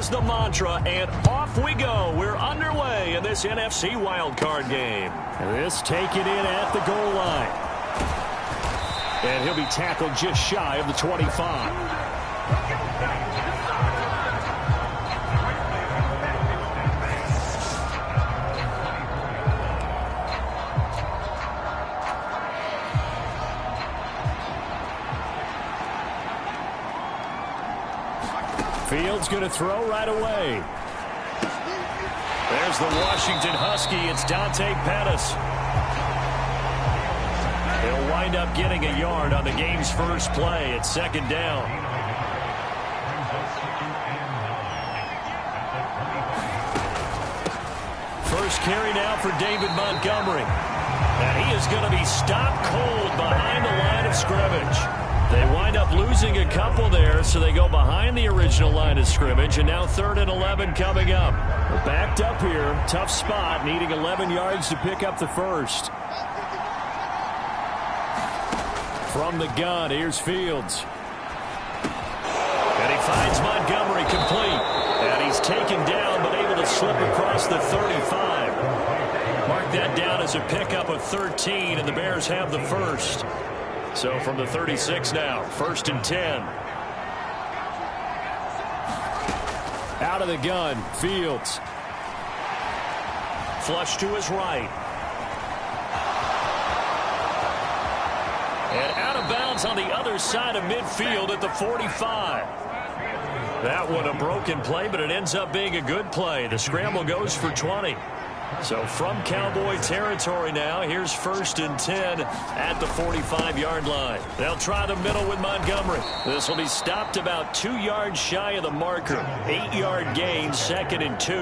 is the mantra, and off we go. We're underway in this NFC wildcard game. This taken in at the goal line. And he'll be tackled just shy of the 25. Fields going to throw right away. There's the Washington Husky. It's Dante Pettis. He'll wind up getting a yard on the game's first play. It's second down. First carry now for David Montgomery. And he is going to be stopped cold behind the line of scrimmage. They wind up losing a couple there, so they go behind the original line of scrimmage, and now 3rd and 11 coming up. They're backed up here. Tough spot, needing 11 yards to pick up the first. From the gun, here's Fields. And he finds Montgomery complete. And he's taken down, but able to slip across the 35. Mark that down as a pickup of 13, and the Bears have the first. So from the 36 now, 1st and 10. Out of the gun, Fields. Flush to his right. And out of bounds on the other side of midfield at the 45. That one a broken play, but it ends up being a good play. The scramble goes for 20. So from Cowboy territory now, here's 1st and 10 at the 45-yard line. They'll try the middle with Montgomery. This will be stopped about 2 yards shy of the marker. 8-yard gain, 2nd and 2.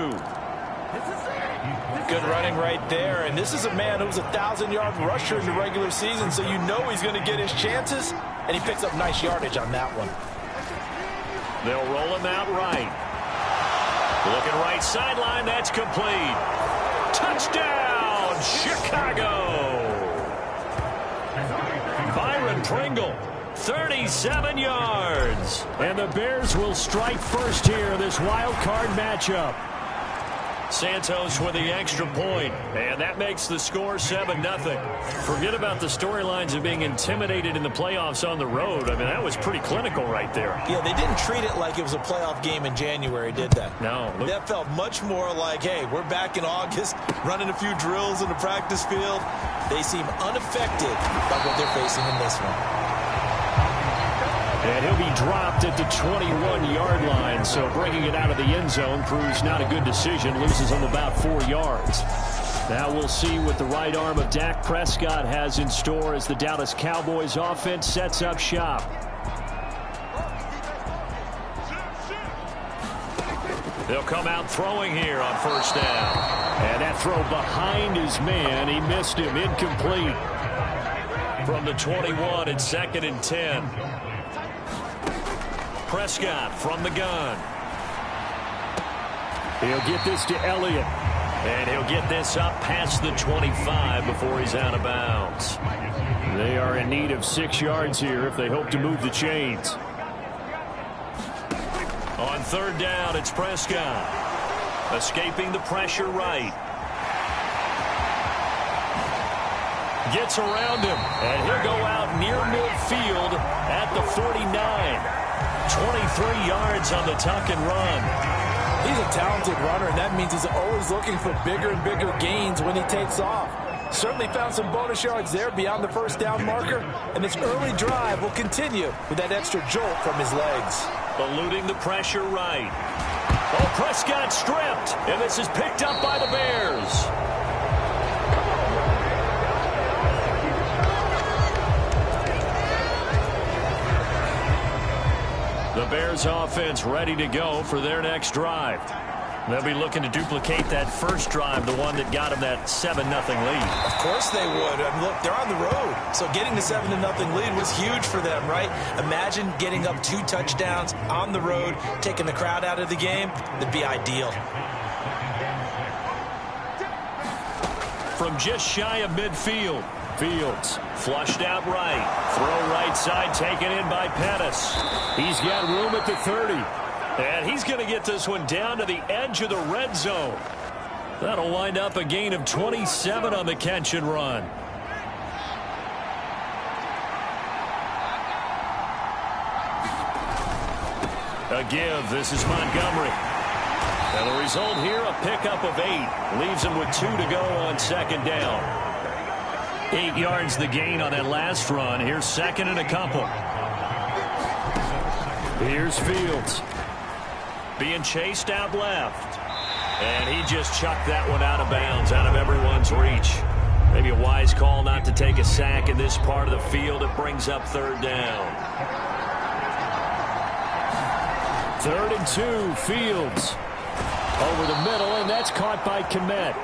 Good running right there. And this is a man who was a 1,000-yard rusher in the regular season, so you know he's going to get his chances. And he picks up nice yardage on that one. They'll roll him out right. Looking right sideline, that's complete. Touchdown, Chicago! Byron Pringle, 37 yards. And the Bears will strike first here, this wild card matchup. Santos with the extra point, and that makes the score 7-0. Forget about the storylines of being intimidated in the playoffs on the road. I mean, that was pretty clinical right there. Yeah, they didn't treat it like it was a playoff game in January, did they? No. That felt much more like, hey, we're back in August, running a few drills in the practice field. They seem unaffected by what they're facing in this one. And he'll be dropped at the 21-yard line, so bringing it out of the end zone proves not a good decision. Loses him about 4 yards. Now we'll see what the right arm of Dak Prescott has in store as the Dallas Cowboys offense sets up shop. They'll come out throwing here on 1st down. And that throw behind his man, he missed him, incomplete. From the 21, it's 2nd and 10. Prescott from the gun. He'll get this to Elliott. And he'll get this up past the 25 before he's out of bounds. They are in need of 6 yards here if they hope to move the chains. On 3rd down, it's Prescott. Escaping the pressure right. Gets around him. And he'll go out near midfield at the 49. 23 yards on the tuck and run. He's a talented runner, and that means he's always looking for bigger and bigger gains when he takes off. Certainly found some bonus yards there beyond the 1st down marker, and this early drive will continue with that extra jolt from his legs. Eluding the pressure right. Oh, Prescott stripped, and this is picked up by the Bears. The Bears offense ready to go for their next drive. They'll be looking to duplicate that first drive, the one that got them that 7-0 lead. Of course they would. I mean, look, they're on the road. So getting the 7-0 lead was huge for them, right? Imagine getting up 2 touchdowns on the road, taking the crowd out of the game. That'd be ideal. From just shy of midfield, Fields flushed out right. Throw right side taken in by Pettis. He's got room at the 30. And he's going to get this one down to the edge of the red zone. That'll wind up a gain of 27 on the catch and run. A give. This is Montgomery. And the result here, a pickup of 8. Leaves him with 2 to go on second down. 8 yards the gain on that last run. Here's second and a couple. Here's Fields. Being chased out left. And he just chucked that one out of bounds, out of everyone's reach. Maybe a wise call not to take a sack in this part of the field. It brings up third down. 3rd and 2, Fields. Over the middle, and that's caught by Kmet.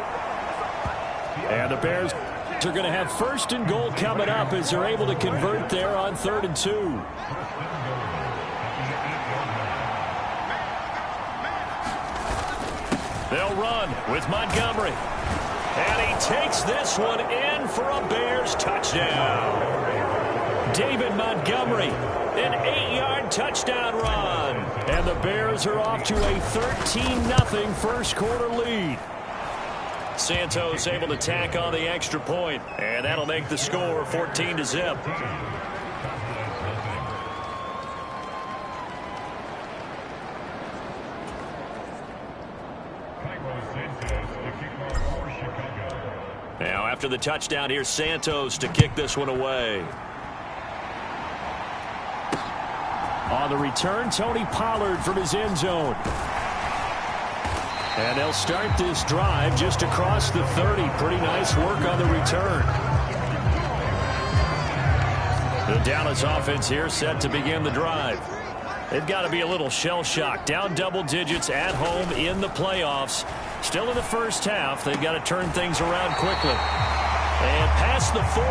And the Bears are going to have 1st and goal coming up as they're able to convert there on 3rd and 2. They'll run with Montgomery. And he takes this one in for a Bears touchdown. David Montgomery, an 8-yard touchdown run. And the Bears are off to a 13-0 first quarter lead. Santos able to tack on the extra point, and that'll make the score 14-0. Now after the touchdown, here's Santos to kick this one away. On the return, Tony Pollard from his end zone. And they'll start this drive just across the 30. Pretty nice work on the return. The Dallas offense here set to begin the drive. They've got to be a little shell-shocked. Down double digits at home in the playoffs. Still in the first half. They've got to turn things around quickly. And past the 40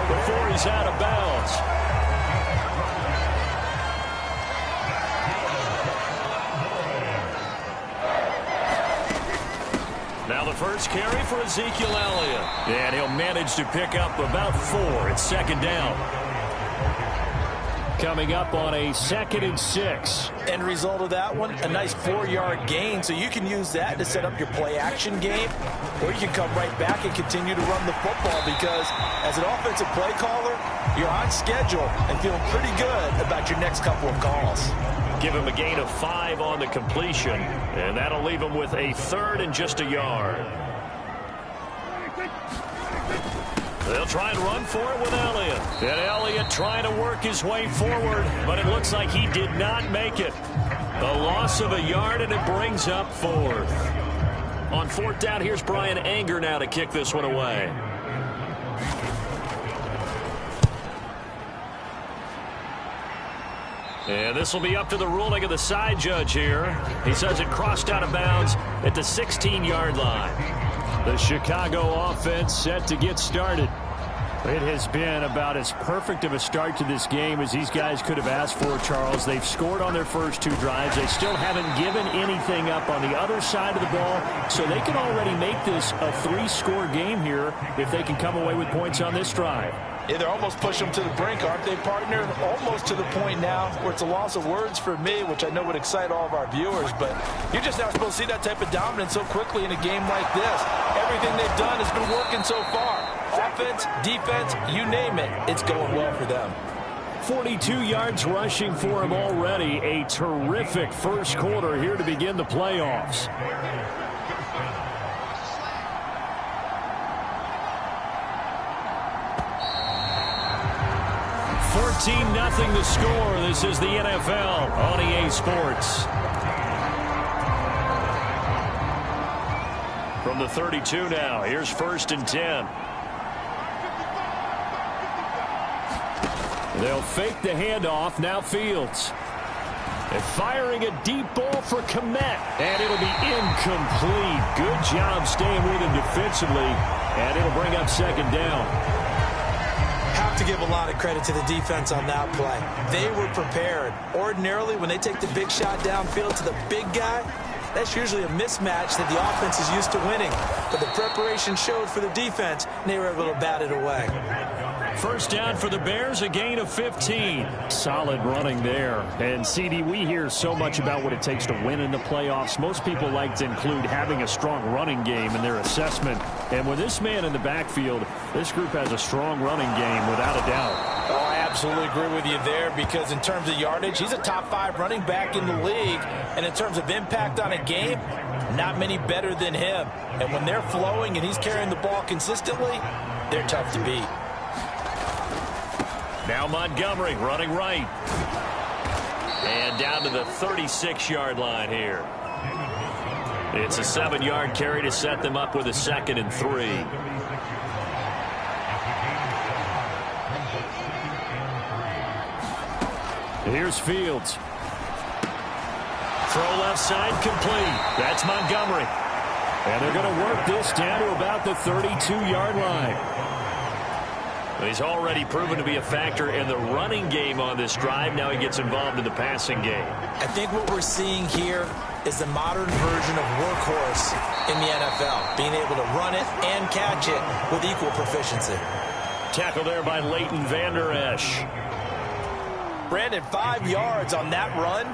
before he's out of bounds. Now the first carry for Ezekiel Elliott. And he'll manage to pick up about 4. It's second down. Coming up on a 2nd and 6. End result of that one, a nice 4-yard gain. So you can use that to set up your play-action game, or you can come right back and continue to run the football because as an offensive play caller, you're on schedule and feeling pretty good about your next couple of calls. Give him a gain of 5 on the completion, and that'll leave him with a 3rd and just a yard. They'll try and run for it with Elliott. And Elliott trying to work his way forward, but it looks like he did not make it. The loss of a yard, and it brings up 4th. On 4th down, here's Brian Anger now to kick this one away. And this will be up to the ruling of the side judge here. He says it crossed out of bounds at the 16-yard line. The Chicago offense set to get started. It has been about as perfect of a start to this game as these guys could have asked for, Charles. They've scored on their first 2 drives. They still haven't given anything up on the other side of the ball, so they can already make this a 3-score game here if they can come away with points on this drive. Yeah, they're almost pushing them to the brink, aren't they, partner? Almost to the point now where it's a loss of words for me, which I know would excite all of our viewers, but you're just not supposed to see that type of dominance so quickly in a game like this. Everything they've done has been working so far. Offense, defense, you name it, it's going well for them. 42 yards rushing for him already. A terrific first quarter here to begin the playoffs. 14-0 the score. This is the NFL on EA Sports. From the 32 now, here's 1st and 10. They'll fake the handoff. Now Fields. And firing a deep ball for Kmet. And it'll be incomplete. Good job staying with him defensively. And it'll bring up second down. Have to give a lot of credit to the defense on that play. They were prepared. Ordinarily, when they take the big shot downfield to the big guy, that's usually a mismatch that the offense is used to winning. But the preparation showed for the defense, and they were able to bat it away. First down for the Bears, a gain of 15. Solid running there. And, CD, we hear so much about what it takes to win in the playoffs. Most people like to include having a strong running game in their assessment. And with this man in the backfield, this group has a strong running game without a doubt. Oh, I absolutely agree with you there, because in terms of yardage, he's a top 5 running back in the league. And in terms of impact on a game, not many better than him. And when they're flowing and he's carrying the ball consistently, they're tough to beat. Now Montgomery running right. And down to the 36-yard line here. It's a 7-yard carry to set them up with a 2nd and 3. Here's Fields. Throw left side complete. That's Montgomery. And they're going to work this down to about the 32-yard line. He's already proven to be a factor in the running game on this drive. Now he gets involved in the passing game. I think what we're seeing here is the modern version of workhorse in the NFL, being able to run it and catch it with equal proficiency. Tackle there by Leighton Vander Esch. Brandon, 5 yards on that run.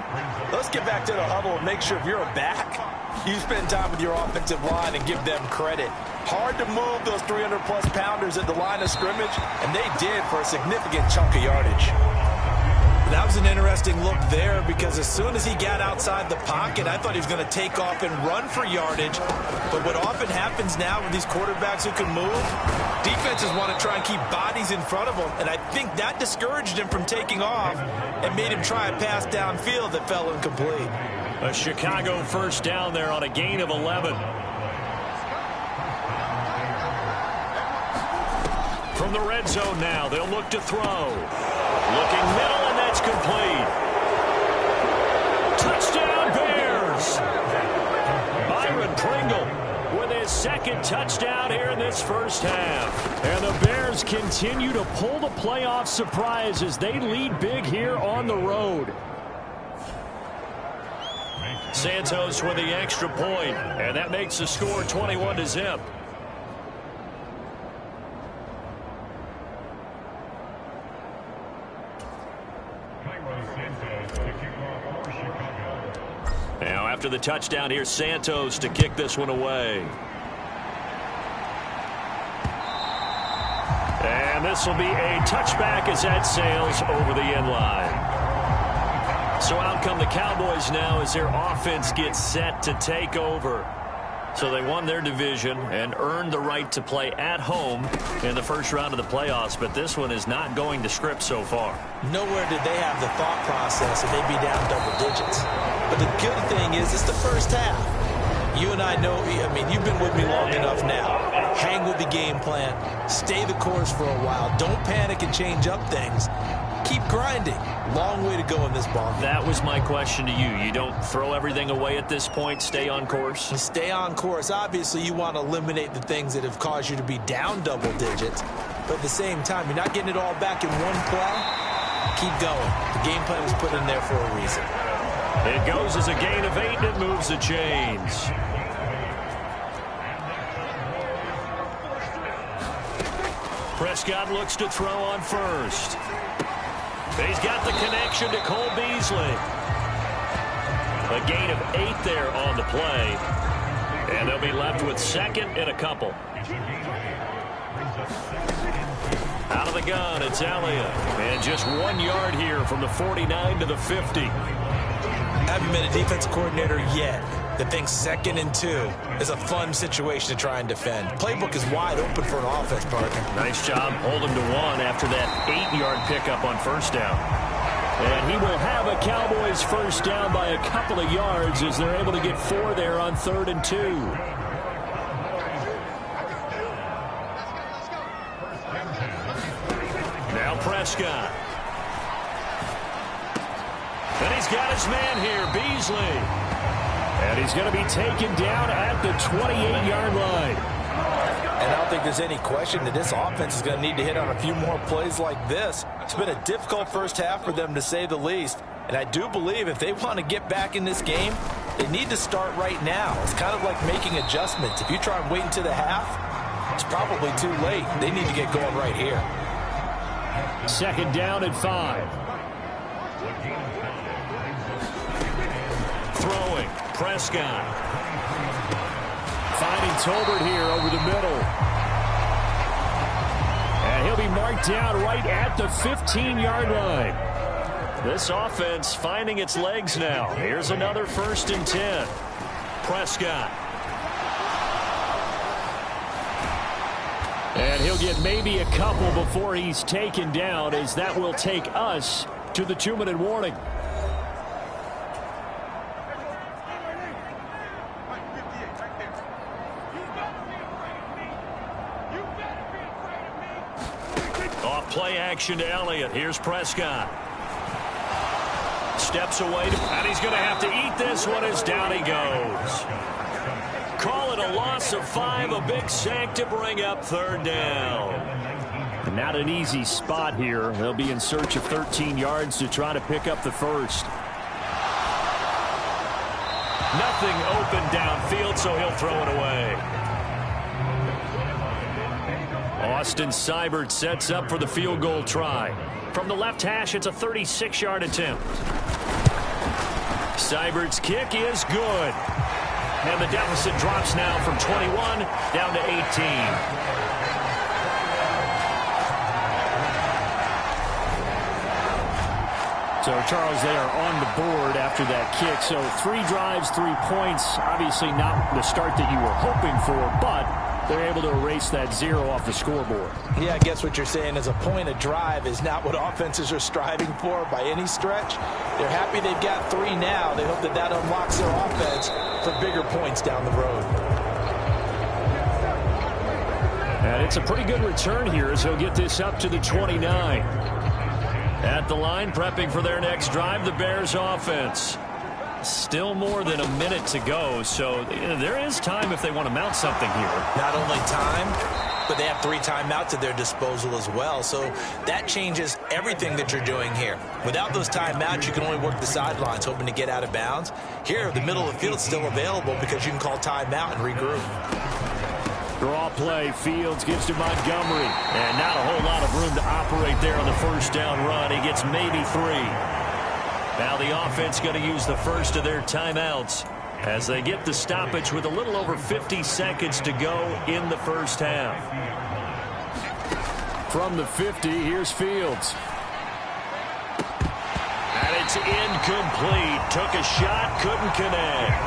Let's get back to the huddle and make sure if you're a back, you spend time with your offensive line and give them credit. Hard to move those 300-plus pounders at the line of scrimmage, and they did for a significant chunk of yardage. That was an interesting look there, because as soon as he got outside the pocket, I thought he was going to take off and run for yardage. But what often happens now with these quarterbacks who can move, defenses want to try and keep bodies in front of them, and I think that discouraged him from taking off and made him try a pass downfield that fell incomplete. A Chicago first down there on a gain of 11. From the red zone now, they'll look to throw. Looking middle, and that's complete. Touchdown, Bears! Byron Pringle with his 2nd touchdown here in this first half. And the Bears continue to pull the playoff surprise as they lead big here on the road. Santos with the extra point, and that makes the score 21-0. Now after the touchdown, here's Santos to kick this one away. And this will be a touchback as that sails over the end line. So out come the Cowboys now as their offense gets set to take over. So they won their division and earned the right to play at home in the first round of the playoffs, but this one is not going to script so far. Nowhere did they have the thought process that they'd be down double digits. But the good thing is it's the first half. You and I know, I mean, you've been with me long enough now. Hang with the game plan. Stay the course for a while. Don't panic and change up things. Keep grinding. Long way to go in this ball game. That was my question to you. You don't throw everything away at this point. Stay on course? Stay on course. Obviously, you want to eliminate the things that have caused you to be down double digits. But at the same time, you're not getting it all back in one play. Keep going. The game plan was put in there for a reason. It goes as a gain of 8, and it moves the chains. Prescott looks to throw on first. He's got the connection to Cole Beasley. A gain of 8 there on the play. And they'll be left with 2nd and a couple. Out of the gun, it's Elliott. And just 1 yard here from the 49 to the 50. I haven't been a defensive coordinator yet that thinks 2nd and 2 is a fun situation to try and defend. Playbook is wide open for an offense, partner. Nice job holding to 1 after that 8-yard pickup on first down. And he will have a Cowboys first down by a couple of yards as they're able to get 4 there on 3rd and 2. Now Prescott. And he's got his man here, Beasley. And he's going to be taken down at the 28-yard line. And I don't think there's any question that this offense is going to need to hit on a few more plays like this. It's been a difficult first half for them, to say the least. And I do believe if they want to get back in this game, they need to start right now. It's kind of like making adjustments. If you try and wait until the half, it's probably too late. They need to get going right here. Second down and 5. Throwing, Prescott. Finding Tolbert here over the middle. And he'll be marked down right at the 15-yard line. This offense finding its legs now. Here's another 1st and 10. Prescott. And he'll get maybe a couple before he's taken down, as that will take us to the 2-minute warning. Off play action to Elliott. Here's Prescott. Steps away, and he's going to have to eat this one as down he goes. Call it a loss of 5, a big sack to bring up 3rd down. Not an easy spot here. They'll be in search of 13 yards to try to pick up the first. Nothing open downfield, so he'll throw it away. Austin Seibert sets up for the field goal try. From the left hash, it's a 36-yard attempt. Seibert's kick is good. And the deficit drops now from 21 down to 18. So, Charles, they are on the board after that kick. So 3 drives, 3 points. Obviously not the start that you were hoping for, but they're able to erase that 0 off the scoreboard. Yeah, I guess what you're saying is a point a drive is not what offenses are striving for by any stretch. They're happy they've got 3 now. They hope that that unlocks their offense for bigger points down the road. And it's a pretty good return here as he'll get this up to the 29. At the line, prepping for their next drive, the Bears offense. Still more than a minute to go, so there is time if they want to mount something here. Not only time, but they have 3 timeouts at their disposal as well, so that changes everything that you're doing here. Without those timeouts, you can only work the sidelines, hoping to get out of bounds. Here, the middle of the field is still available because you can call timeout and regroup. Draw play. Fields gives to Montgomery. And not a whole lot of room to operate there on the 1st down run. He gets maybe 3. Now the offense going to use the first of their timeouts as they get the stoppage with a little over 50 seconds to go in the 1st half. From the 50, here's Fields. And it's incomplete. Took a shot, couldn't connect.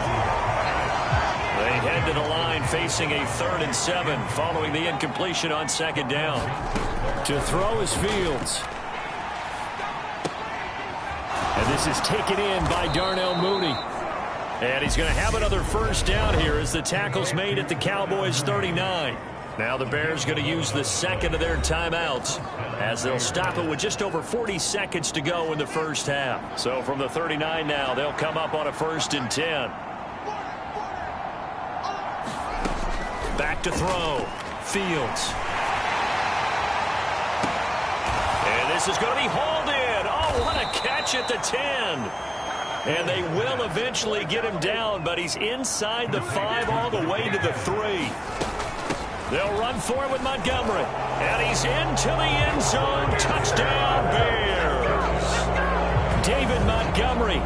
They head to the line facing a 3rd and 7 following the incompletion on 2nd down. To throw is Fields. And this is taken in by Darnell Mooney. And he's going to have another 1st down here as the tackle's made at the Cowboys' 39. Now the Bears going to use the 2nd of their timeouts as they'll stop it with just over 40 seconds to go in the 1st half. So from the 39 now, they'll come up on a 1st and 10. Back to throw. Fields. And this is going to be hauled in. Oh, what a catch at the 10. And they will eventually get him down, but he's inside the 5 all the way to the 3. They'll run for it with Montgomery. And he's into the end zone. Touchdown, Bears. David Montgomery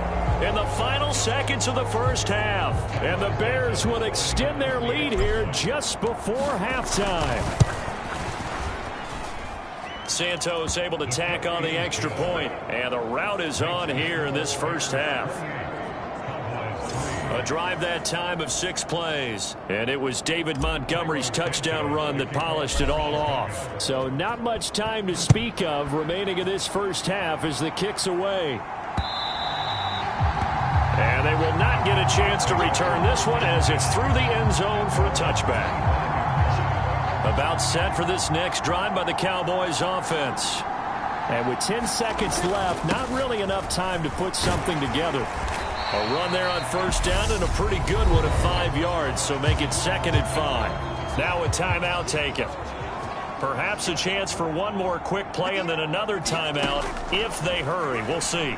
in the final seconds of the 1st half. And the Bears will extend their lead here just before halftime. Santos able to tack on the extra point, and the route is on here in this 1st half. A drive that time of 6 plays, and it was David Montgomery's touchdown run that polished it all off. So not much time to speak of remaining in this 1st half as the kick's away. And they will not get a chance to return this one as it's through the end zone for a touchback. About set for this next drive by the Cowboys offense. And with 10 seconds left, not really enough time to put something together. A run there on 1st down and a pretty good one of 5 yards, so make it 2nd and 5. Now a timeout taken. Perhaps a chance for one more quick play and then another timeout if they hurry. We'll see.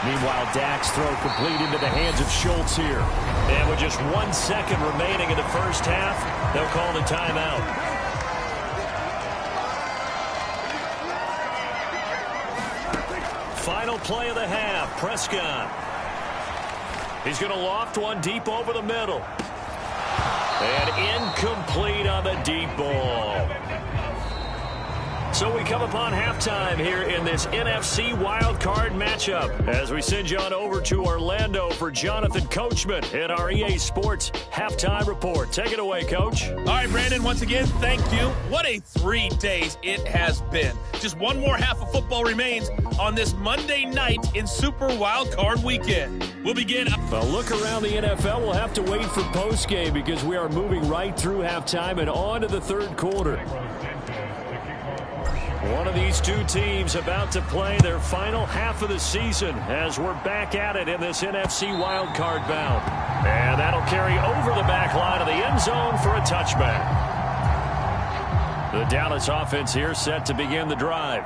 Meanwhile, Dak's throw complete into the hands of Schultz here. And with just 1 second remaining in the 1st half, they'll call the timeout. final play of the half. Prescott. He's going to loft one deep over the middle. And incomplete on the deep ball. So we come upon halftime here in this NFC wildcard matchup as we send you on over to Orlando for Jonathan Coachman in our EA Sports Halftime Report. Take it away, Coach. All right, Brandon, once again, thank you. What a 3 days it has been. Just one more half of football remains on this Monday night in Super Wildcard Weekend. We'll begin. A look around the NFL. We'll have to wait for postgame because we are moving right through halftime and on to the third quarter. One of these two teams about to play their final half of the season as we're back at it in this NFC wildcard bout. And that'll carry over the back line of the end zone for a touchback. The Dallas offense here set to begin the drive.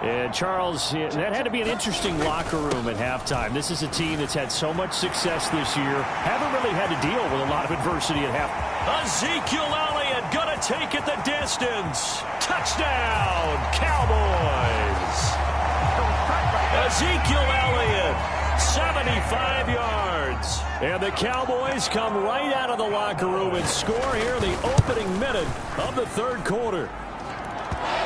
And Charles, that had to be an interesting locker room at halftime. This is a team that's had so much success this year. Haven't really had to deal with a lot of adversity at halftime. Ezekiel Elliott gonna take it the distance. Touchdown, Cowboys. Ezekiel Elliott, 75 yards. And the Cowboys come right out of the locker room and score here in the opening minute of the third quarter.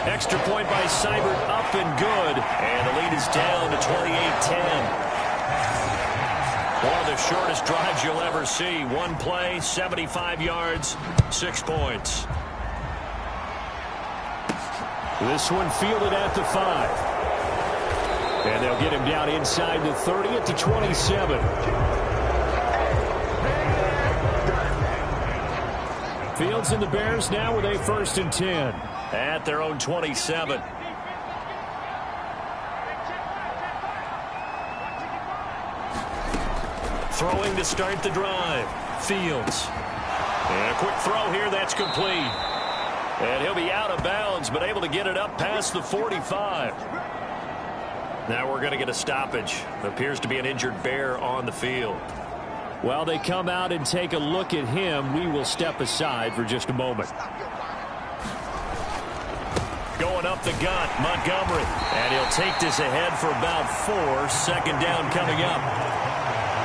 Extra point by Seibert, up and good. And the lead is down to 28-10. One of the shortest drives you'll ever see. One play, 75 yards, 6 points. This one fielded at the 5. And they'll get him down inside the 30 at the 27. Fields and the Bears now with a 1st and 10 at their own 27. Throwing to start the drive. Fields. And a quick throw here. That's complete. And he'll be out of bounds, but able to get it up past the 45. Now we're going to get a stoppage. Appears to be an injured Bear on the field. While they come out and take a look at him, we will step aside for just a moment. Going up the gut, Montgomery. And he'll take this ahead for about 4. Second down coming up.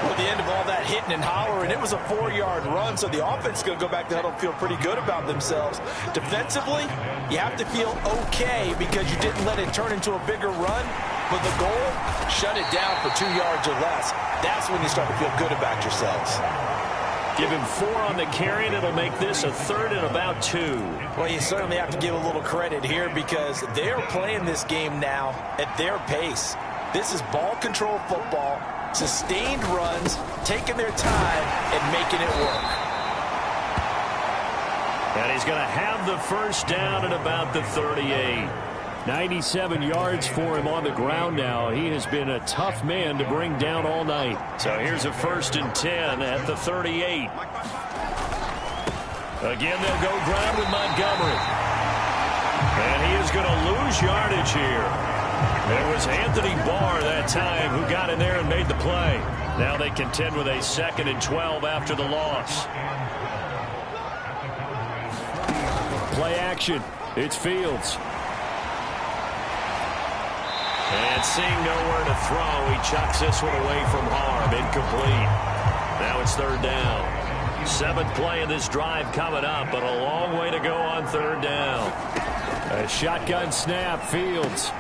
Well, the end of all that hitting and hollering, it was a 4-yard run, so the offense is going to go back to huddle and feel pretty good about themselves. Defensively, you have to feel okay because you didn't let it turn into a bigger run, but the goal, shut it down for 2 yards or less. That's when you start to feel good about yourselves. Give him 4 on the carry, and it'll make this a 3rd and about 2. Well, you certainly have to give a little credit here because they're playing this game now at their pace. This is ball control football. Sustained runs, taking their time, and making it work. And he's going to have the first down at about the 38. 97 yards for him on the ground now. He has been a tough man to bring down all night. So here's a 1st and 10 at the 38. Again, they'll go ground with Montgomery. And he is going to lose yardage here. It was Anthony Barr that time who got in there and made the play. Now they contend with a 2nd and 12 after the loss. Play action. It's Fields. And seeing nowhere to throw, he chucks this one away from harm. Incomplete. Now it's 3rd down. 7th play of this drive coming up, but a long way to go on 3rd down. A shotgun snap, Fields.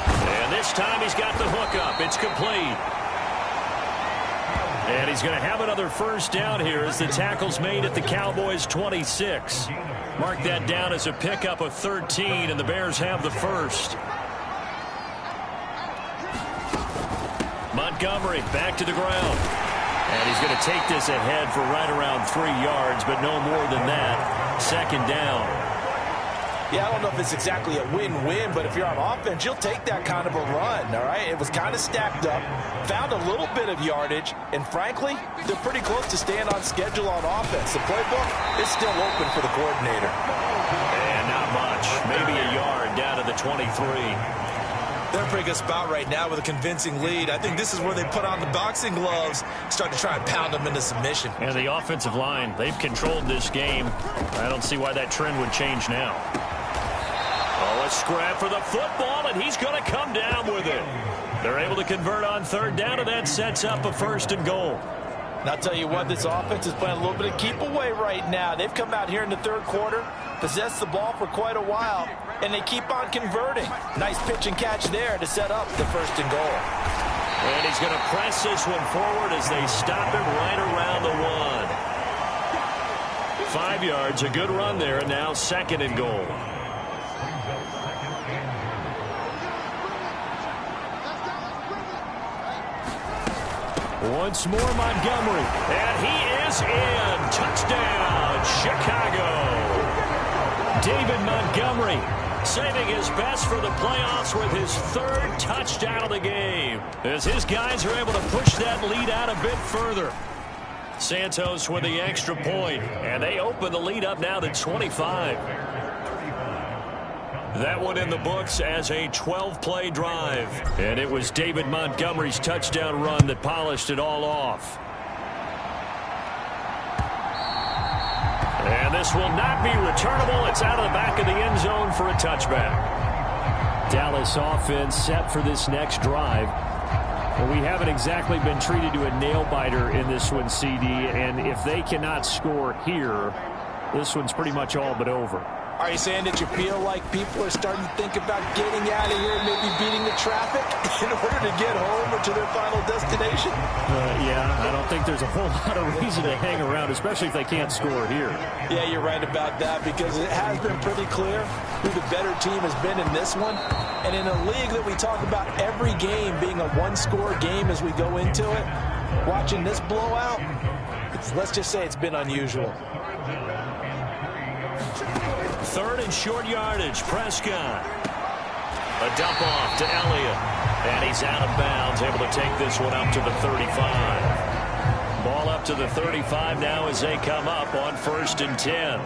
And this time he's got the hook up. It's complete. And he's going to have another 1st down here as the tackle's made at the Cowboys' 26. Mark that down as a pickup of 13, and the Bears have the 1st. Montgomery back to the ground. And he's going to take this ahead for right around 3 yards, but no more than that. 2nd down. Yeah, I don't know if it's exactly a win-win, but if you're on offense, you'll take that kind of a run, all right? It was kind of stacked up, found a little bit of yardage, and frankly, they're pretty close to staying on schedule on offense. The playbook is still open for the coordinator. And not much. Maybe a yard down to the 23. They're in a pretty good spot right now with a convincing lead. I think this is where they put on the boxing gloves, start to try and pound them into submission. And the offensive line, they've controlled this game. I don't see why that trend would change now. Oh, a scrap for the football, and he's going to come down with it. They're able to convert on third down, and that sets up a first and goal. And I'll tell you what, this offense is playing a little bit of keep away right now. They've come out here in the third quarter, possessed the ball for quite a while, and they keep on converting. Nice pitch and catch there to set up the first and goal. And he's going to press this one forward as they stop him right around the 1. 5 yards, a good run there, and now second and goal. Once more, Montgomery. And he is in. Touchdown, Chicago. David Montgomery saving his best for the playoffs with his third touchdown of the game, as his guys are able to push that lead out a bit further. Santos with the extra point, and they open the lead up now to 25. That one in the books as a 12-play drive. And it was David Montgomery's touchdown run that polished it all off. And this will not be returnable. It's out of the back of the end zone for a touchback. Dallas offense set for this next drive. Well, we haven't exactly been treated to a nail-biter in this one, CD. And if they cannot score here, this one's pretty much all but over. Are you saying that you feel like people are starting to think about getting out of here and maybe beating the traffic in order to get home or to their final destination? Yeah, I don't think there's a whole lot of reason to hang around, especially if they can't score here. Yeah, you're right about that, because it has been pretty clear who the better team has been in this one. And in a league that we talk about every game being a one-score game as we go into it, watching this blowout, let's just say it's been unusual. Third and short yardage, Prescott. A dump off to Elliott. And he's out of bounds, able to take this one up to the 35. Ball up to the 35 now as they come up on 1st and 10.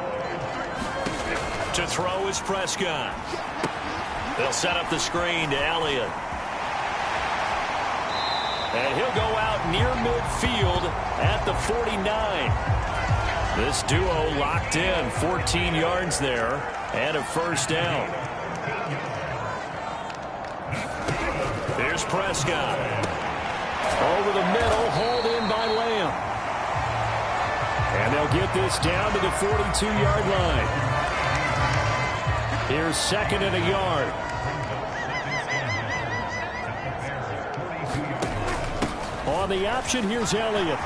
To throw is Prescott. They'll set up the screen to Elliott. And he'll go out near midfield at the 49. This duo locked in, 14 yards there, and a first down. Here's Prescott. Over the middle, hauled in by Lamb. And they'll get this down to the 42-yard line. Here's second and a yard. On the option, here's Elliott.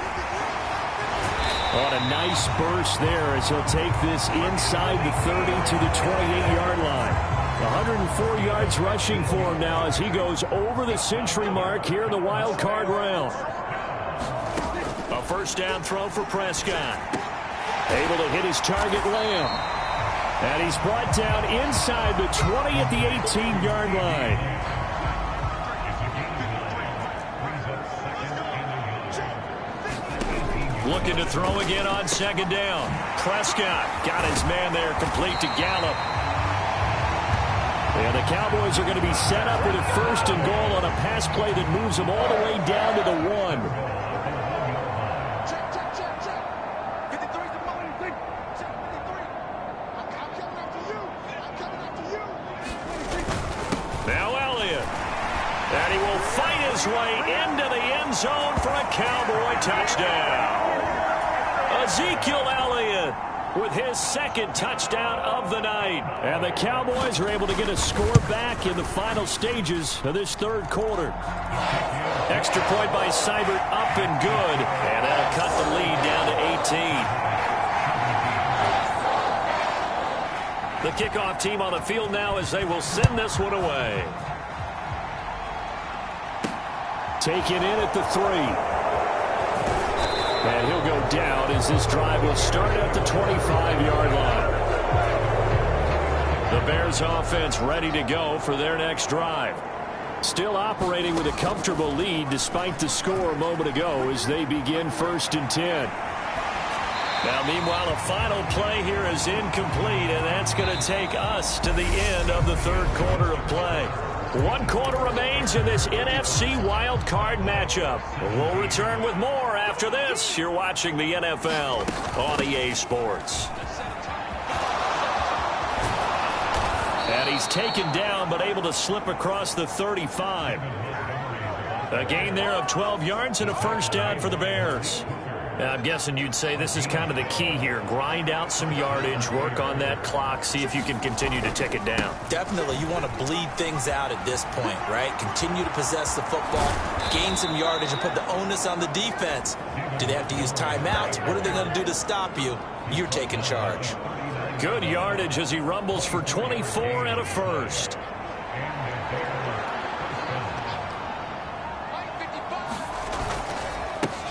On a nice burst there as he'll take this inside the 30 to the 28-yard line. 104 yards rushing for him now as he goes over the century mark here in the wild card round. A first down throw for Prescott. Able to hit his target, Lamb. And he's brought down inside the 20 at the 18-yard line. Looking to throw again on second down. Prescott got his man there, complete to Gallup. And the Cowboys are going to be set up with a first and goal on a pass play that moves them all the way down to the 1. Now Elliott. And he will fight his way into the end zone for a Cowboy touchdown. Ezekiel Elliott with his second touchdown of the night. And the Cowboys are able to get a score back in the final stages of this third quarter. Extra point by Seibert, up and good. And that'll cut the lead down to 18. The kickoff team on the field now as they will send this one away. Taken in at the 3. And he'll go down as this drive will start at the 25-yard line. The Bears offense ready to go for their next drive. Still operating with a comfortable lead despite the score a moment ago as they begin 1st and 10. Now, meanwhile, a final play here is incomplete, and that's going to take us to the end of the third quarter of play. 1 quarter remains in this NFC wild card matchup. We'll return with more after this. You're watching the NFL on EA Sports. And he's taken down but able to slip across the 35. A gain there of 12 yards and a first down for the Bears. I'm guessing you'd say this is kind of the key here. Grind out some yardage, work on that clock, see if you can continue to tick it down. Definitely. You want to bleed things out at this point, right? Continue to possess the football, gain some yardage, and put the onus on the defense. Do they have to use timeouts? What are they going to do to stop you? You're taking charge. Good yardage as he rumbles for 24 and a first.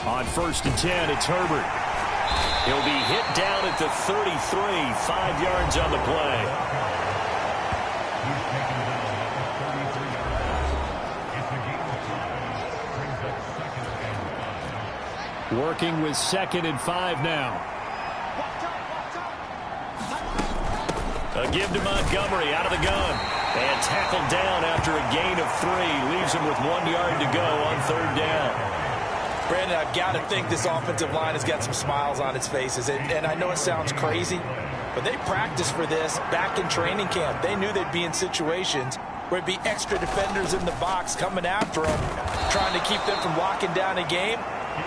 On 1st and 10, it's Herbert. He'll be hit down at the 33, 5 yards on the play. Working with 2nd and 5 now. A give to Montgomery out of the gun. And tackled down after a gain of 3. Leaves him with 1 yard to go on 3rd down. Brandon, I've got to think this offensive line has got some smiles on its faces. And I know it sounds crazy, but they practiced for this back in training camp. They knew they'd be in situations where it'd be extra defenders in the box coming after them, trying to keep them from locking down a game.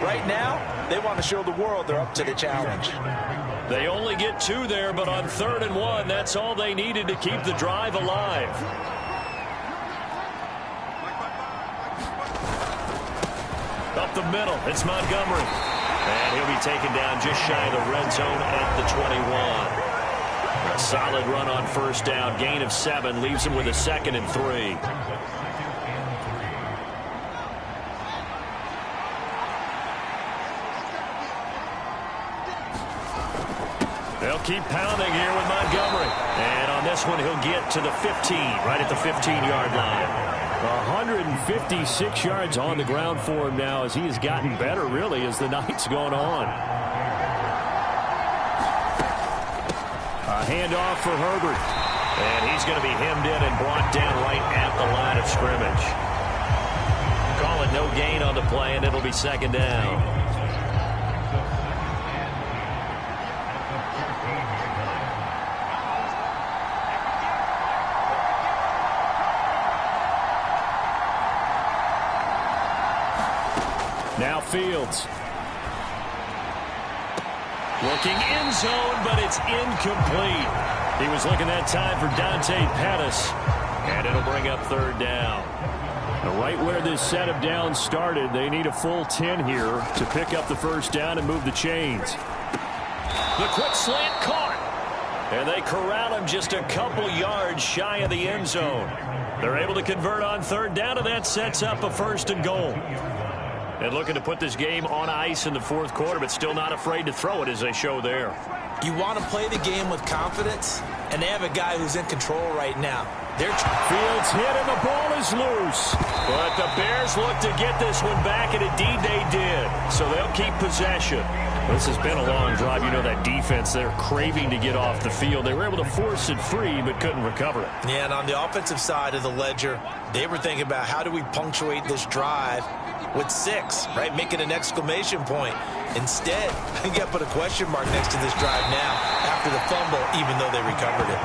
Right now, they want to show the world they're up to the challenge. They only get 2 there, but on 3rd and 1, that's all they needed to keep the drive alive. Up the middle, it's Montgomery. And he'll be taken down just shy of the red zone at the 21. A solid run on 1st down. Gain of 7 leaves him with a 2nd and 3. They'll keep pounding here with Montgomery. And on this one, he'll get to the 15, right at the 15-yard line. 156 yards on the ground for him now as he has gotten better, really, as the night's gone on. A handoff for Herbert. And he's going to be hemmed in and brought down right at the line of scrimmage. Call it no gain on the play, and it'll be 2nd down. Now Fields. Looking end zone, but it's incomplete. He was looking that time for Dante Pettis. And it'll bring up 3rd down. Now, right where this set of downs started, they need a full 10 here to pick up the 1st down and move the chains. The quick slant caught. And they corral him just a couple yards shy of the end zone. They're able to convert on 3rd down, and that sets up a 1st and goal. And looking to put this game on ice in the 4th quarter, but still not afraid to throw it as they show there. You want to play the game with confidence, and they have a guy who's in control right now. Fields hit, and the ball is loose. But the Bears look to get this one back, and indeed they did. So they'll keep possession. This has been a long drive. You know that defense, they're craving to get off the field. They were able to force it free, but couldn't recover it. Yeah, and on the offensive side of the ledger, they were thinking about how do we punctuate this drive with 6, right? Make it an exclamation point. Instead, you got to put a question mark next to this drive now after the fumble, even though they recovered it.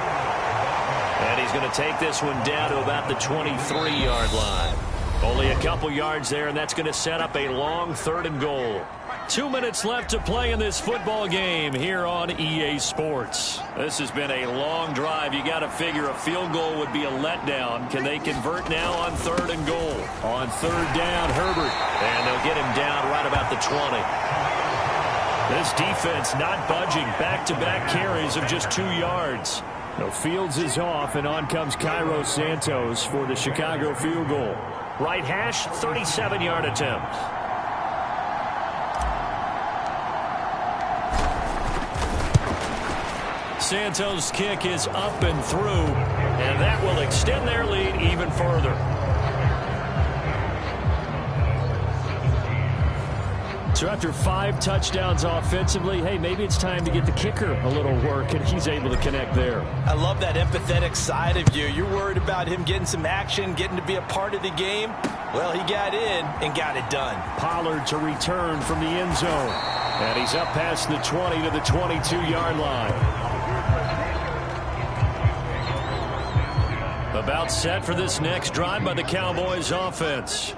And he's going to take this one down to about the 23-yard line. Only a couple yards there, and that's going to set up a long 3rd and goal. 2 minutes left to play in this football game here on EA Sports. This has been a long drive. You got to figure a field goal would be a letdown. Can they convert now on 3rd and goal? On 3rd down, Herbert. And they'll get him down right about the 20. This defense not budging. Back-to-back carries of just 2 yards. No, Fields is off, and on comes Cairo Santos for the Chicago field goal. Right hash, 37-yard attempt. Santos' kick is up and through, and that will extend their lead even further. So after 5 touchdowns offensively, hey, maybe it's time to get the kicker a little work, and he's able to connect there. I love that empathetic side of you. You're worried about him getting some action, getting to be a part of the game. Well, he got in and got it done. Pollard to return from the end zone. And he's up past the 20 to the 22-yard line. About set for this next drive by the Cowboys offense.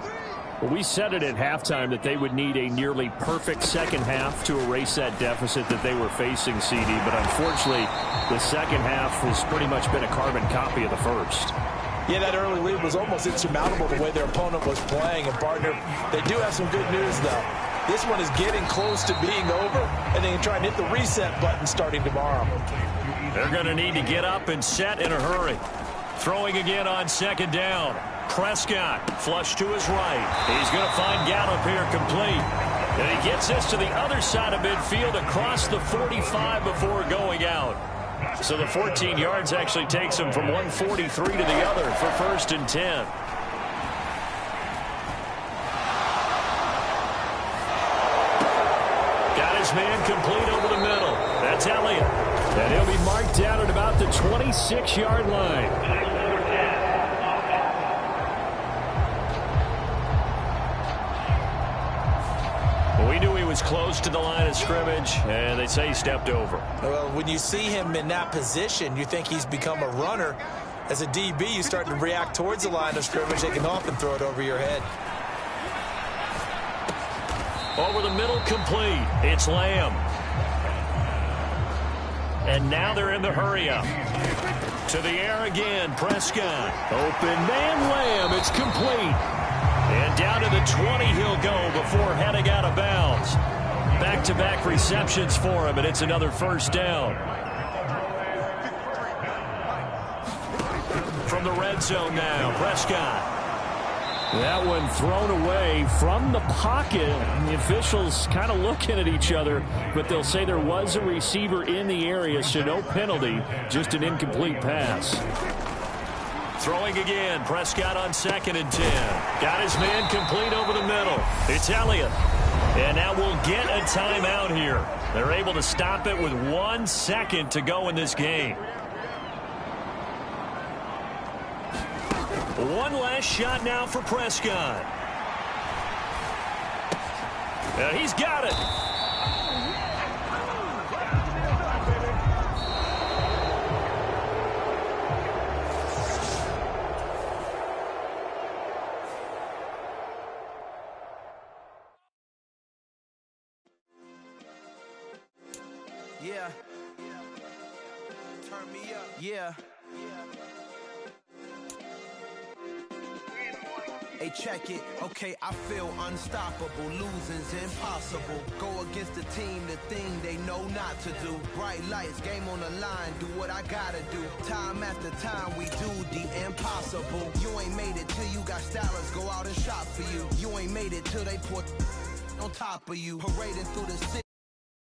Well, we said it at halftime that they would need a nearly perfect second half to erase that deficit that they were facing, CD. But unfortunately, the second half has pretty much been a carbon copy of the first. Yeah, that early lead was almost insurmountable the way their opponent was playing. And, partner, they do have some good news, though. This one is getting close to being over, and they can try and hit the reset button starting tomorrow. They're going to need to get up and set in a hurry. Throwing again on second down. Prescott, flush to his right. He's going to find Gallup here complete. And he gets this to the other side of midfield across the 45 before going out. So the 14 yards actually takes him from 143 to the other for 1st and 10. Got his man complete over the middle. That's Elliott. And he'll be marked down at about the 26-yard line. We knew he was close to the line of scrimmage, and they say he stepped over. Well, when you see him in that position, you think he's become a runner. As a DB, you start to react towards the line of scrimmage. They can often throw it over your head. Over the middle, complete. It's Lamb. And now they're in the hurry-up. To the air again, Prescott. Open man Lamb, it's complete. And down to the 20 he'll go before heading out of bounds. Back-to-back receptions for him, and it's another first down. From the red zone now, Prescott. That one thrown away from the pocket. The officials kind of looking at each other, but they'll say there was a receiver in the area, so no penalty, just an incomplete pass. Throwing again, Prescott on 2nd and 10. Got his man complete over the middle. It's Elliott. And now we'll get a timeout here. They're able to stop it with 1 second to go in this game. One last shot now for Prescott. He's got it. Yeah. Turn me up. Yeah. Hey, check it. Okay, I feel unstoppable. Losing's impossible. Go against the team, the thing they know not to do. Bright lights, game on the line. Do what I gotta do. Time after time, we do the impossible. You ain't made it till you got stylers go out and shop for you. You ain't made it till they put on top of you. Parading through the city.